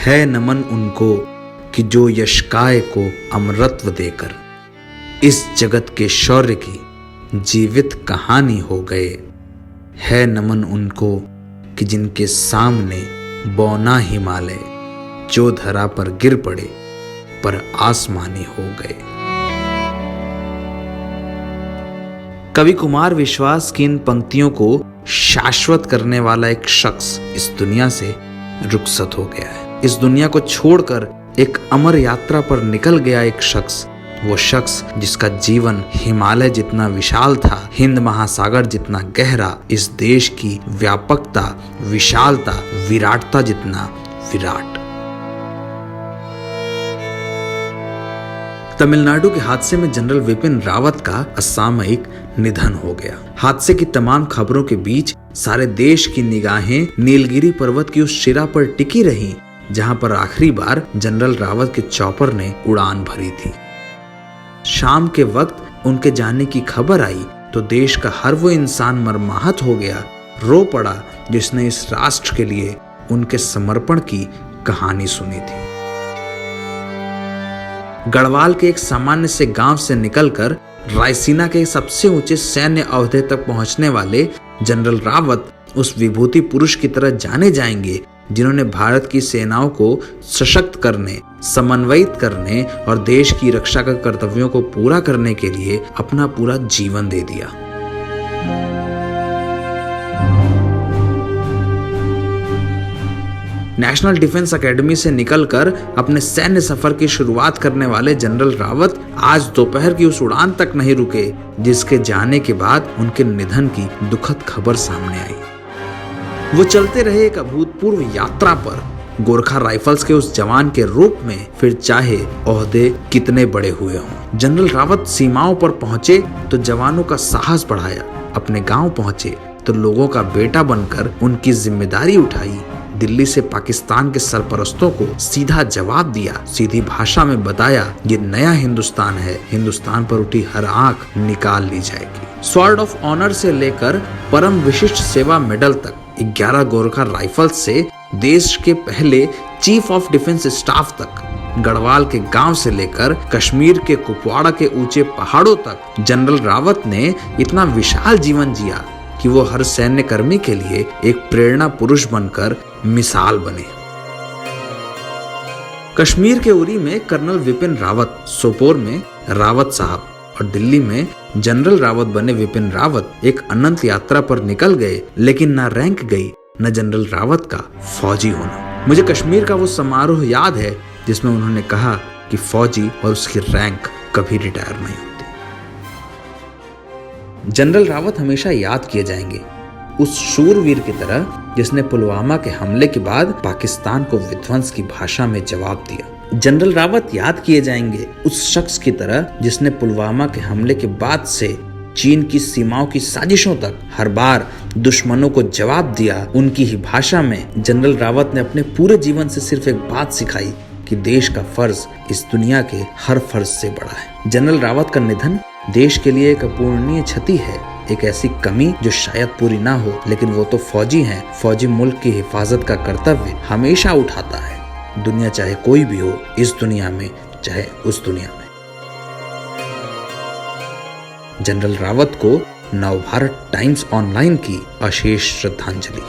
है नमन उनको कि जो यशकाय को अमरत्व देकर इस जगत के शौर्य की जीवित कहानी हो गए। है नमन उनको कि जिनके सामने बौना हिमालय जो धरा पर गिर पड़े पर आसमानी हो गए। कवि कुमार विश्वास की इन पंक्तियों को शाश्वत करने वाला एक शख्स इस दुनिया से रुखसत हो गया है। इस दुनिया को छोड़कर एक अमर यात्रा पर निकल गया एक शख्स, वो शख्स जिसका जीवन हिमालय जितना विशाल था, हिंद महासागर जितना गहरा, इस देश की व्यापकता, विशालता, विराटता जितना विराट। तमिलनाडु के हादसे में जनरल विपिन रावत का असामयिक निधन हो गया। हादसे की तमाम खबरों के बीच सारे देश की निगाहें नीलगिरी पर्वत की उस शिरा पर टिकी रहीं जहां पर आखिरी बार जनरल रावत के चॉपर ने उड़ान भरी थी। शाम के वक्त उनके जाने की खबर आई तो देश का हर वो इंसान मर्माहत हो गया, रो पड़ा जिसने इस राष्ट्र के लिए उनके समर्पण की कहानी सुनी थी। गढ़वाल के एक सामान्य से गांव से निकलकर रायसीना के सबसे ऊंचे सैन्य ओहदे तक पहुंचने वाले जनरल रावत उस विभूति पुरुष की तरह जाने जाएंगे जिन्होंने भारत की सेनाओं को सशक्त करने, समन्वयित करने और देश की रक्षा के कर्तव्यों को पूरा करने के लिए अपना पूरा जीवन दे दिया। नेशनल डिफेंस एकेडमी से निकलकर अपने सैन्य सफर की शुरुआत करने वाले जनरल रावत आज दोपहर की उस उड़ान तक नहीं रुके जिसके जाने के बाद उनके निधन की दुखद खबर सामने आई। वो चलते रहे एक अभूतपूर्व यात्रा पर, गोरखा राइफल्स के उस जवान के रूप में, फिर चाहे ओहदे कितने बड़े हुए हों। जनरल रावत सीमाओं पर पहुंचे तो जवानों का साहस बढ़ाया, अपने गांव पहुंचे तो लोगों का बेटा बनकर उनकी जिम्मेदारी उठाई, दिल्ली से पाकिस्तान के सरपरस्तों को सीधा जवाब दिया, सीधी भाषा में बताया ये नया हिंदुस्तान है, हिंदुस्तान पर उठी हर आंख निकाल ली जाएगी। स्वॉर्ड ऑफ ऑनर से लेकर परम विशिष्ट सेवा मेडल तक 11 गोरखा राइफल्स से देश के पहले चीफ ऑफ डिफेंस स्टाफ तक, गढ़वाल के गांव से लेकर कश्मीर के कुपवाड़ा के ऊंचे पहाड़ों तक जनरल रावत ने इतना विशाल जीवन जिया कि वो हर सैन्य कर्मी के लिए एक प्रेरणा पुरुष बनकर मिसाल बने। कश्मीर के उरी में कर्नल विपिन रावत, सोपोर में रावत साहब और दिल्ली में जनरल रावत बने विपिन रावत एक अनंत यात्रा पर निकल गए, लेकिन ना रैंक गई न जनरल रावत का फौजी होना। मुझे कश्मीर का वो समारोह याद है जिसमें उन्होंने कहा कि फौजी और उसकी रैंक कभी रिटायर नहीं होती। जनरल रावत हमेशा याद किए जाएंगे उस शूरवीर की तरह जिसने पुलवामा के हमले के बाद पाकिस्तान को विध्वंस की भाषा में जवाब दिया। जनरल रावत याद किए जाएंगे उस शख्स की तरह जिसने पुलवामा के हमले के बाद से चीन की सीमाओं की साजिशों तक हर बार दुश्मनों को जवाब दिया। उनकी ही भाषा में जनरल रावत ने अपने पूरे जीवन से सिर्फ एक बात सिखाई कि देश का फर्ज इस दुनिया के हर फर्ज से बड़ा है। जनरल रावत का निधन देश के लिए एक अपूरणीय क्षति है, एक ऐसी कमी जो शायद पूरी ना हो, लेकिन वो तो फौजी हैं। फौजी मुल्क की हिफाजत का कर्तव्य हमेशा उठाता है, दुनिया चाहे कोई भी हो, इस दुनिया में चाहे उस दुनिया में। जनरल रावत को नवभारत टाइम्स ऑनलाइन की अशेष श्रद्धांजलि।